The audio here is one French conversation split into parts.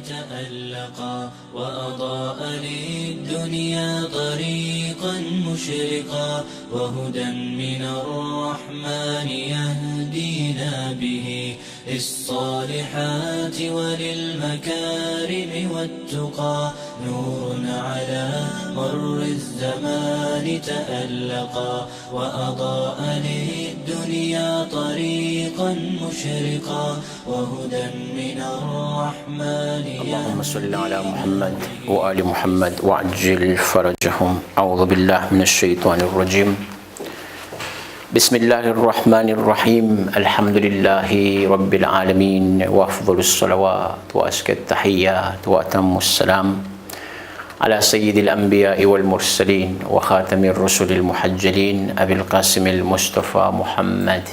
تألقا وأضاء للدنيا طريقا مشرقا وهدى من الرحمن يهدينا به للصالحات وللمكارم والتقى نور على مر الزمان تألقا وأضاء للدنيا طريقا مشرقا وهدى من الرحمن اللهم صل على محمد وآل محمد وعجل فرجهم. أعوذ بالله من الشيطان الرجيم. بسم الله الرحمن الرحيم. الحمد لله رب العالمين وأفضل الصلوات وأزكى التحيات وأتم السلام على سيد الأنبياء والمرسلين وخاتم الرسل المحجلين أبي القاسم المصطفى محمد.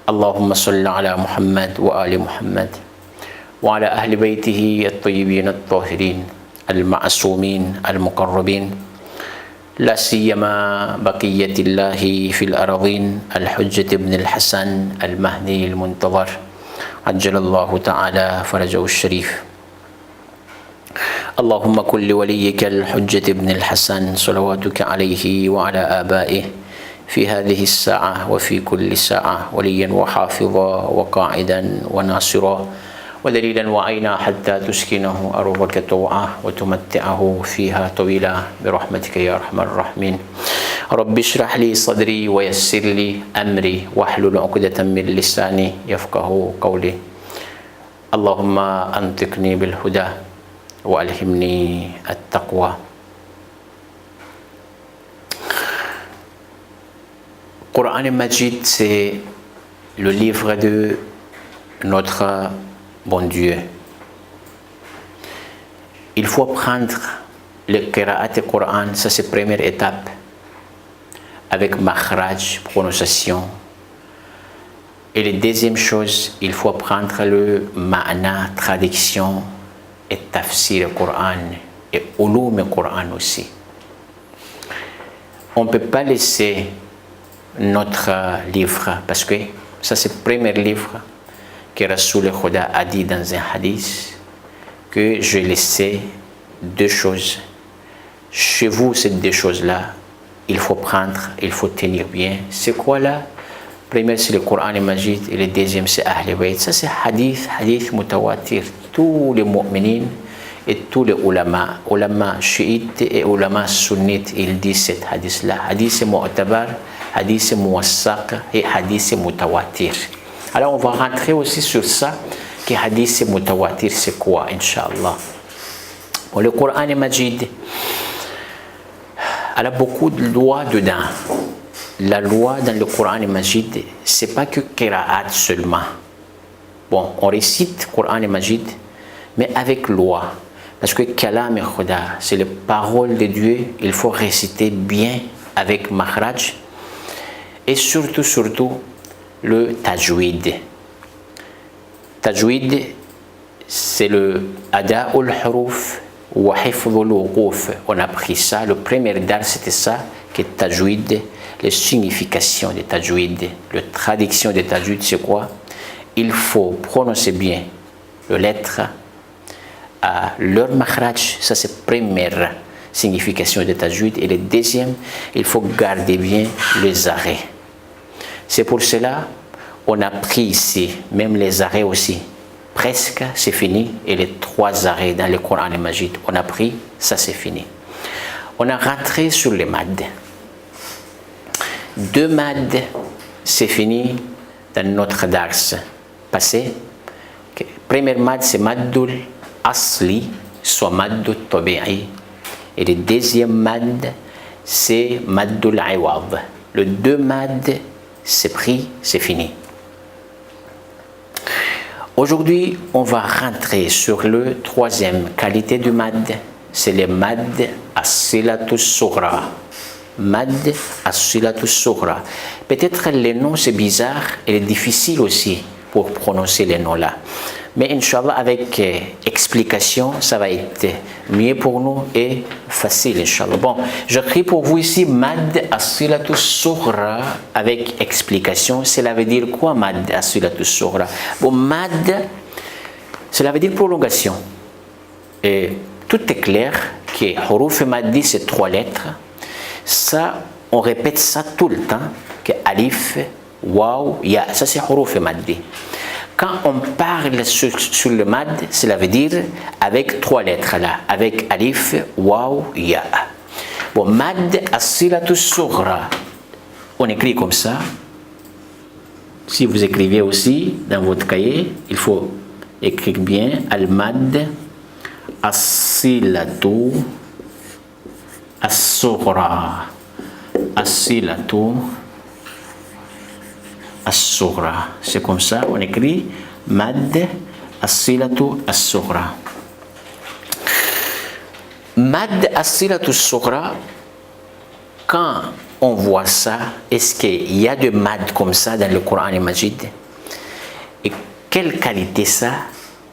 اللهم صل على محمد وآل محمد وعلى أهل بيته الطيبين الطاهرين المعصومين المقربين، لا سيما بقية الله في الأراضين الحجة بن الحسن المهدي المنتظر عجل الله تعالى فرجه الشريف. اللهم كن لوليك الحجة بن الحسن صلواتك عليه وعلى آبائه في هذه الساعة وفي كل ساعة وليا وحافظا وقاعدا وناصرا ودليلا وعينا حتى تسكنه أرضك طوعا وتمتعه فيها طويلا برحمتك يا أرحم الراحمين. رب اشرح لي صدري ويسر لي أمري واحلل عقدة من لساني يفقه قولي. اللهم أنطقني بالهدى وألهمني التقوى. Coran Majid, c'est le livre de notre bon Dieu. Il faut prendre le qira'at du Coran, ça c'est la première étape, avec makhraj, prononciation. Et la deuxième chose, il faut prendre le ma'na, traduction et tafsir du Coran et ulum du Coran aussi. On ne peut pas laisser notre livre, parce que ça c'est le premier livre que Rasoul Khuda a dit dans un hadith, que je laissais deux choses. Chez vous, ces deux choses-là, il faut prendre, il faut tenir bien. C'est quoi là? Premier c'est le Coran et Majid et le deuxième c'est Ahl Bayt. Ça c'est hadith mutawatir. Tous les mu'minines et tous les ulama chiites et ulama sunnites, ils disent cet hadith-là. Hadith mu'tabar, hadith muwassaq et hadith mutawatir. Alors on va rentrer aussi sur ça, que hadith mutawatir c'est quoi, Inch'Allah. Bon, le Coran et Majid, elle a beaucoup de lois dedans. La loi dans le Coran et Majid, c'est pas que qira'at seulement. Bon, on récite Coran et Majid, mais avec loi. Parce que Kalam et Khuda, c'est les paroles de Dieu, il faut réciter bien avec makhraj. Et surtout, le tajwid. Tajwid, c'est le ada'ul huruf wa hifdhul wuquf. On a pris ça, le premier dar c'était ça, que tajwid, les significations de tajwid, la traduction de tajwid c'est quoi? Il faut prononcer bien les lettres à leur makhraj, ça c'est la première signification de tajwid. Et le deuxième, il faut garder bien les arrêts. C'est pour cela on a pris ici, même les arrêts aussi, presque c'est fini, et les 3 arrêts dans le Coran et Majid, on a pris, ça c'est fini. On a rentré sur les mads. 2 mads, c'est fini dans notre dars passé. Premier mad, c'est maddul asli, soit maddul tabi'i. Et le deuxième mad, c'est maddul iwad. Le 2 mad, c'est pris, c'est fini. Aujourd'hui, on va rentrer sur le 3e qualité du mad, c'est le mad as-silatus sughra. Mad as-silatus sughra. Peut-être le nom c'est bizarre et difficile aussi pour prononcer les noms là. Mais Inch'Allah, avec explication, ça va être mieux pour nous et facile, Inch'Allah. Bon, j'écris pour vous ici Mad as-silatu sughra avec explication. Cela veut dire quoi, Mad as-silatu sughra? Bon, Mad, cela veut dire prolongation. Et tout est clair que huruf maddi c'est 3 lettres. Ça, on répète ça tout le temps, que alif, waw, ya. Ça c'est huruf maddi. Quand on parle sur le mad, cela veut dire avec 3 lettres là, avec alif, waw, ya. Bon, mad as-silatu sughra. On écrit comme ça. Si vous écrivez aussi dans votre cahier, il faut écrire bien al-mad as-silatu as-sughra. As-silatu as-sughra. C'est comme ça, on écrit mad as-silatu as-sughra. Mad as-silatu as-sughra, quand on voit ça, est-ce qu'il y a de mad comme ça dans le Coran Majid? Et quelle qualité ça?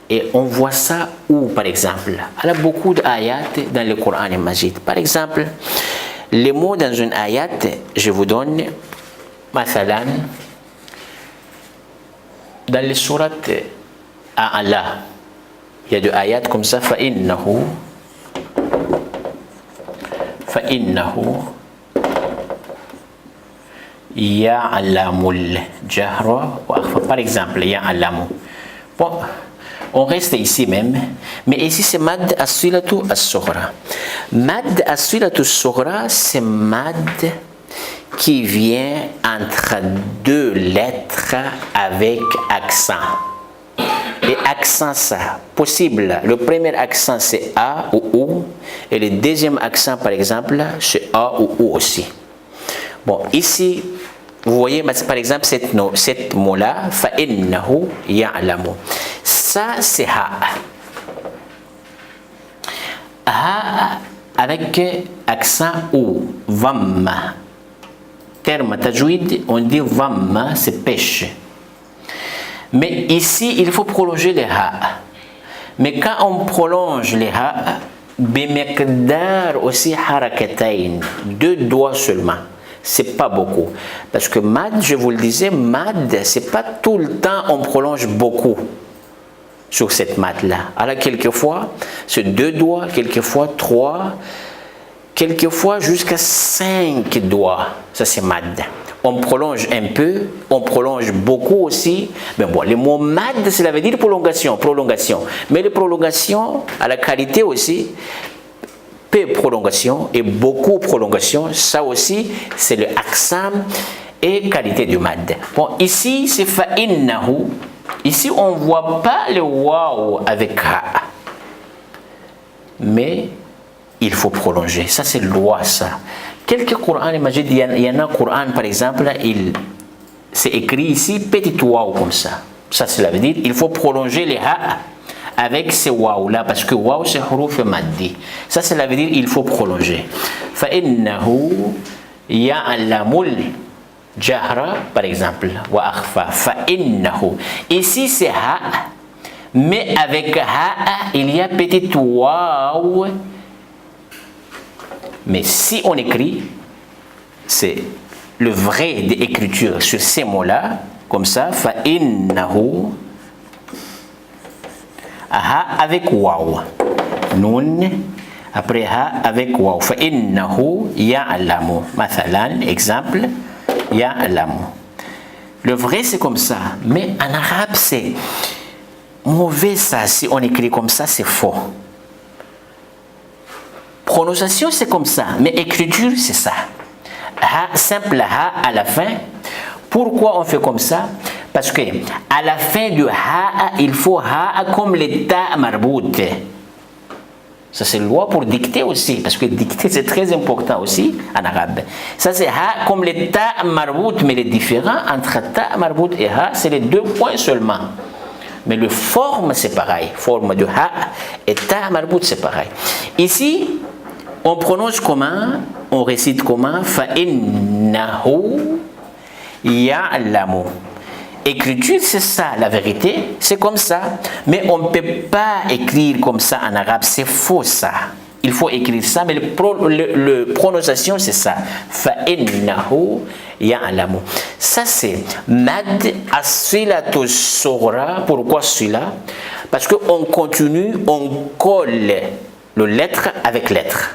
Et on voit ça où, par exemple? Il y a beaucoup d'ayats dans le Coran Majid. Par exemple, les mots dans une ayat, je vous donne, mathalan, dans les sourates à Allah, il y a des ayats comme ça, fa'innahu, ya'lamul jahra wa akhfa. Par exemple, ya'lamu. Bon, on reste ici même, mais ici c'est mad as-silatu as-sughra. Mad as-silatu as-sughra, c'est mad qui vient entre 2 lettres avec accent. Et accent, ça, possible. Le premier accent c'est A ou OU, et le deuxième accent par exemple c'est A ou OU aussi. Bon, ici, vous voyez par exemple cette mot-là, fa'innahu ya'lamu. Ça c'est Ha. Ha avec accent OU, Vamma. Terme tajwid, on dit Vamma, c'est pêche. Mais ici, il faut prolonger les Ha. Mais quand on prolonge les Ha, bimekdar aussi harakatayn, 2 doigts seulement. C'est pas beaucoup. Parce que mad, je vous le disais, mad, c'est pas tout le temps on prolonge beaucoup sur cette mad-là. Alors, quelquefois, c'est 2 doigts, quelquefois 3, quelquefois jusqu'à 5 doigts. Ça, c'est mad. On prolonge un peu, on prolonge beaucoup aussi. Mais bon, le mot mad, cela veut dire prolongation, prolongation. Mais les prolongations, à la qualité aussi, peu prolongation et beaucoup prolongation, ça aussi, c'est le accent et qualité du mad. Bon, ici, c'est fa'innahu. Ici, on ne voit pas le waw avec ha. Mais il faut prolonger. Ça, c'est loi, ça. Quelques Coran Majid, il y en a un Coran, par exemple, c'est écrit ici, petit waw comme ça. Ça, cela veut dire il faut prolonger les ha avec ces waw là, parce que waw c'est huruf maddi. Ça, cela veut dire il faut prolonger. Fa'innahu ya'lamul jahra, par exemple, wa akhfa. Fa'innahu. Ici, c'est ha, mais avec ha, il y a petit waw. Mais si on écrit, c'est le vrai d'écriture sur ces mots-là, comme ça, fa'innahu, ha avec waw, nun, après ha avec waw, fa'innahu ya'lamu. Mathalan, exemple, ya'lamu. Le vrai c'est comme ça, mais en arabe c'est mauvais ça, si on écrit comme ça c'est faux. Prononciation c'est comme ça, mais écriture c'est ça. Ha, simple ha à la fin. Pourquoi on fait comme ça? Parce que à la fin du ha, il faut ha comme le ta marbout. Ça c'est loi pour dicter aussi, parce que dicter c'est très important aussi en arabe. Ça c'est ha comme le ta marbout, mais le différent entre ta marbout et ha, c'est les 2 points seulement. Mais le forme c'est pareil, forme de ha et ta marbout c'est pareil. Ici, on prononce comment? On récite comment? Fa'innahu ya'lamu. Écriture, c'est ça, la vérité, c'est comme ça. Mais on ne peut pas écrire comme ça en arabe, c'est faux ça. il faut écrire ça, mais le prononciation c'est ça. فَإِنَّهُ يَعْلَمُ. Ça c'est mad as-silatu sughra. Pourquoi celui-là? Parce qu'on continue, on colle le lettre avec lettre.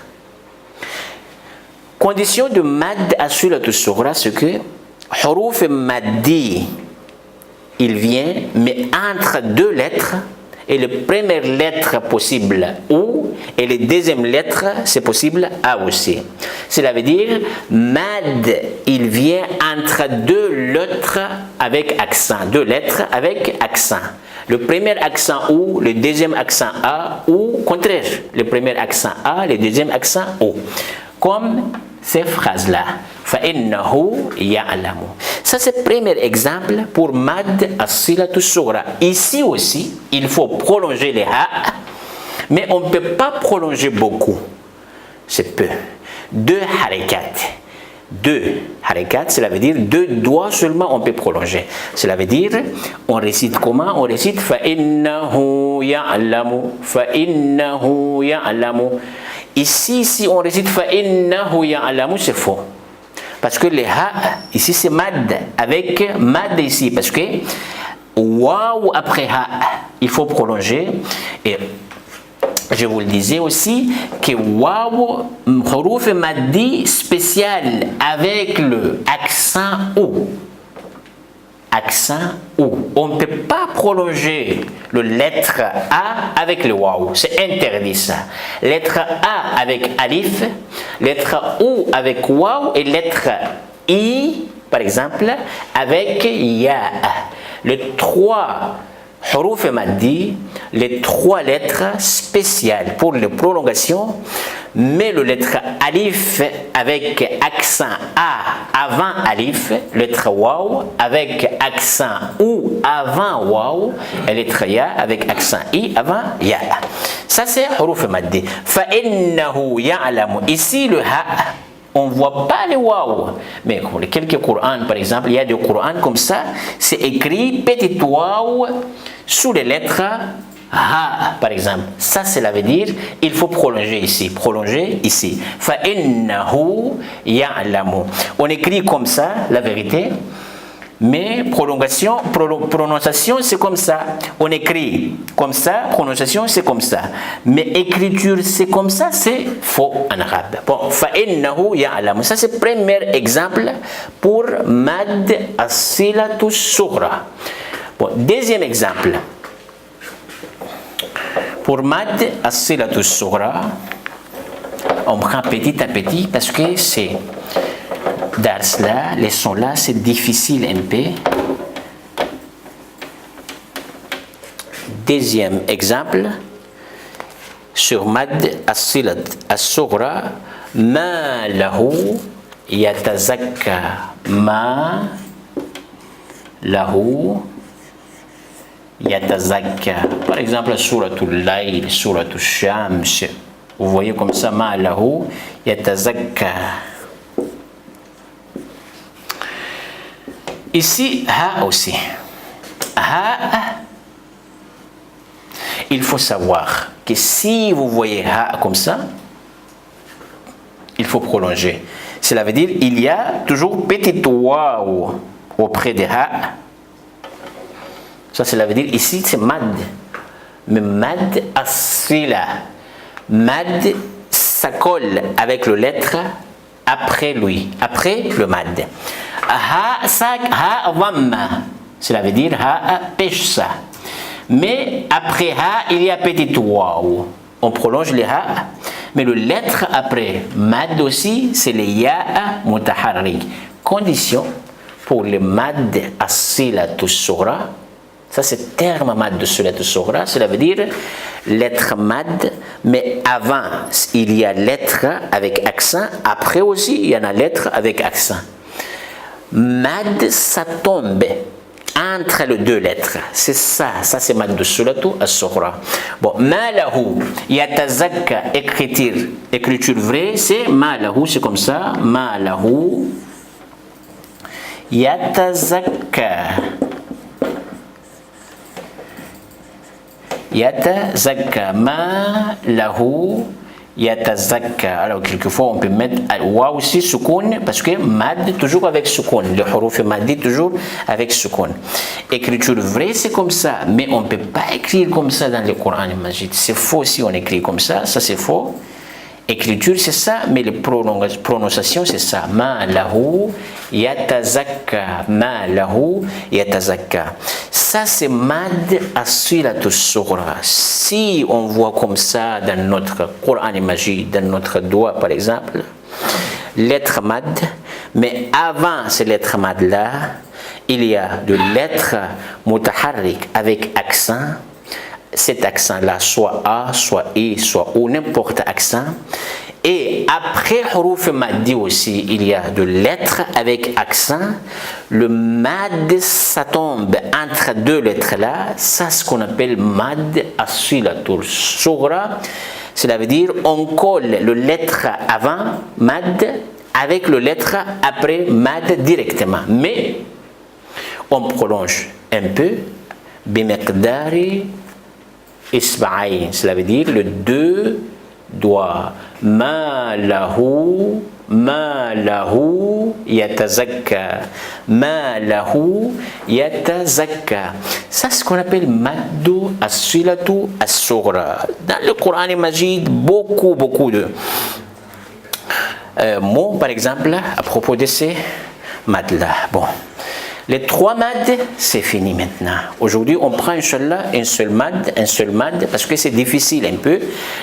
Condition de mad as-silatu sughra, c'est que huruf maddi, il vient, mais entre deux lettres, et la première lettre possible ou, et la deuxième lettre, c'est possible A aussi. Cela veut dire, mad, il vient entre deux lettres avec accent, deux lettres avec accent. Le premier accent ou, le deuxième accent A, ou contraire, le premier accent A, le deuxième accent O. Comme ces phrases-là. فَإِنَّهُ يَعْلَمُ. Ça, c'est le premier exemple pour mad as-silatu sughra. Ici aussi, il faut prolonger les ha, mais on ne peut pas prolonger beaucoup. C'est peu. Deux harikat, cela veut dire deux doigts seulement on peut prolonger. Cela veut dire, on récite comment? On récite فَإِنَّهُ يَعْلَمُ. فَإِنَّهُ يَعْلَمُ. Ici, si on récite فَإِنَّهُ يَعْلَمُ, c'est faux. Parce que les ha, ici c'est mad, avec mad ici, parce que waouh après ha, il faut prolonger. Et je vous le disais aussi que waouh, huruf maddi spécial avec le accent ou. Accent ou. On ne peut pas prolonger le lettre A avec le waouh. C'est interdit ça. Lettre A avec alif, lettre ou avec waouh et lettre I, par exemple, avec ya. Les trois huruf maddi, les trois lettres spéciales pour les prolongations, mais le lettre alif avec accent A avant alif, lettre waouh avec accent ou avant waouh, et lettre ya avec accent I avant ya. Ça c'est huruf maddi. فَإِنَّهُ يَعْلَمُ. Ici le ha, on ne voit pas le waouh. Mais pour les quelques Qur'an, par exemple, il y a des Qur'an comme ça, c'est écrit petit waouh sous les lettres ha, par exemple. Ça, cela veut dire, il faut prolonger ici. Prolonger ici. فَإِنَّهُ يَعْلَمُ. On écrit comme ça, la vérité. Mais prononciation, c'est comme ça. On écrit comme ça, prononciation, c'est comme ça. Mais écriture, c'est comme ça, c'est faux en arabe. Bon, فَإِنَّهُ يَعْلَمُ. Ça, c'est le premier exemple pour mad as-silatu sughra. Bon, deuxième exemple. Pour mad as-silatu sughra, on prend petit à petit parce que c'est dars là, les sons là, c'est difficile un peu. Deuxième exemple, sur mad as-silat as-sughra, ma lahu yatazakka, ma lahu yatazakka. Par exemple, suratul layl, suratul shams, vous voyez comme ça, ma lahu yatazakka. Ici, ha aussi. Ha, il faut savoir que si vous voyez ha comme ça, il faut prolonger. Cela veut dire il y a toujours petit waouh auprès de ha. Ça, cela veut dire ici c'est mad. Mais mad as-sila. Mad, ça colle avec le lettre après lui, après le mad. Ha, sak, ha, dhamma. Cela veut dire ha, pêche ça. Mais après ha, il y a petit waouh. On prolonge les ha. Mais le lettre après mad aussi, c'est le ya mutaharrik. Condition pour le mad as-silatu sughra. Ça, c'est le terme mad de silatu sughra. Cela veut dire lettre mad, mais avant, il y a lettre avec accent. Après aussi, il y en a lettre avec accent. Mad, ça tombe entre les deux lettres. C'est ça. Ça, c'est mad de silatu as-sughra. Bon, ma lahu yatazakka, écriture vraie, c'est ma lahu, c'est comme ça. Ma lahu yatazakka. Yatazakka, ma lahu yatazakka. Alors quelquefois on peut mettre wa aussi soukoun parce que mad toujours avec soukoun, le huruf maddi toujours avec soukoun. Écriture vraie c'est comme ça, mais on ne peut pas écrire comme ça dans le Coran Majid. C'est faux si on écrit comme ça c'est faux. Écriture c'est ça, mais les prononciations c'est ça. Ma lahu yatazakka, ma lahu yatazakka. Ça c'est mad as-silatu sughra. Si on voit comme ça dans notre Coran Majid, dans notre doigt par exemple, lettre mad, mais avant ces lettres mad là, il y a de lettres mutaharrik avec accent. Cet accent-là, soit A, soit I, soit O, n'importe accent. Et après huruf maddi aussi, il y a de lettres avec accent. Le mad, ça tombe entre deux lettres-là. Ça, c'est ce qu'on appelle mad as-silatul sughra. Cela veut dire on colle le lettre avant mad avec le lettre après mad directement. Mais on prolonge un peu. Bimiqdari Isba'ayn, cela veut dire le deux doigts. Ma lahu yatazakka. Ma lahu yatazakka. Ça, c'est ce qu'on appelle maddu as-silatu as-sughra. Dans le Coran Majid, beaucoup de mots, par exemple, à propos de ces mads-là. Bon. Les trois mads, c'est fini maintenant. Aujourd'hui, on prend un seul mad, parce que c'est difficile un peu.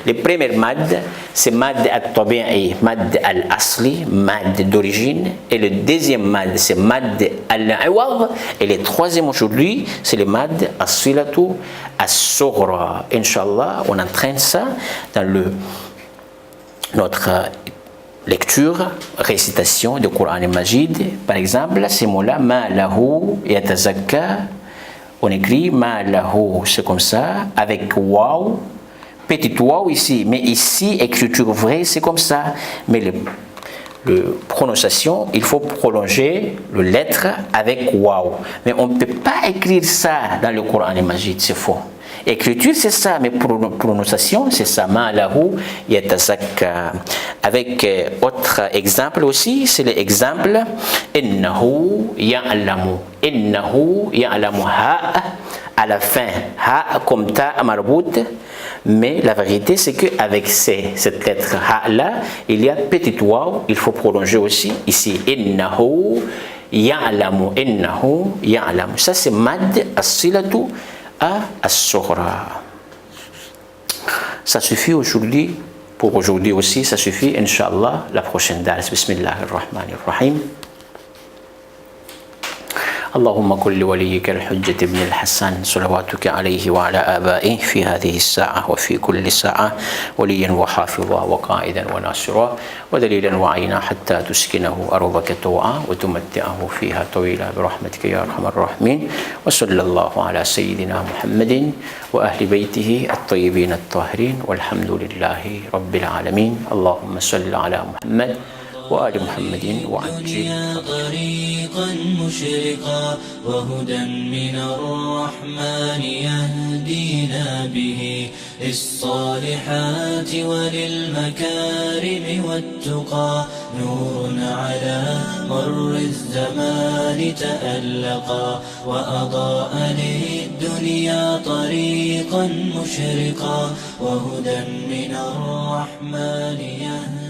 Les premiers mad, c'est mad al-tabi'i, mad al-asli, mad d'origine. Et le deuxième mad, c'est mad al-iwad. Et le troisième aujourd'hui, c'est le mad as-silatu as-sughra. Inch'Allah, on entraîne ça dans notre lecture, récitation du Coran Majid. Par exemple, ces mots-là, ma lahu yatazakka, on écrit ma lahu, c'est comme ça, avec waw, petit waw ici, mais ici, écriture vraie, c'est comme ça. Mais le prononciation, il faut prolonger le lettre avec waw. Mais on ne peut pas écrire ça dans le Coran Majid, c'est faux. Écriture, c'est ça, mais prononciation, c'est ça. Ma lahu yatazakka. Avec autre exemple aussi, c'est l'exemple innahu ya'lamu. Innahu ya'lamu ha à la fin, ha comme ta marbout. Mais la vérité, c'est qu'avec cette lettre ha là, il y a petit waw, il faut prolonger aussi ici. Innahu ya'lamu. Innahu ya'lamu. Ça, c'est mad as-silatu as-sughra. Ça suffit aujourd'hui. Pour aujourd'hui aussi, ça suffit. Inch'Allah, la prochaine dars. Bismillahirrahmanirrahim. اللهم كن لوليك الحجة بن الحسن صلواتك عليه وعلى آبائه في هذه الساعة وفي كل ساعة وليا وحافظا وقائدا وناصرا ودليلا وعينا حتى تسكنه أرضك طوعا وتمتعه فيها طويلا برحمتك يا أرحم الراحمين وصلى الله على سيدنا محمد وأهل بيته الطيبين الطاهرين والحمد لله رب العالمين. اللهم صل على محمد وآل محمد وعجل طريقا مشرقا وهدى من الرحمن يهدينا به للصالحات وللمكارم والتقى نور على مر الزمان تألقا وأضاء للدنيا طريقا مشرقا وهدى من الرحمن يهدينا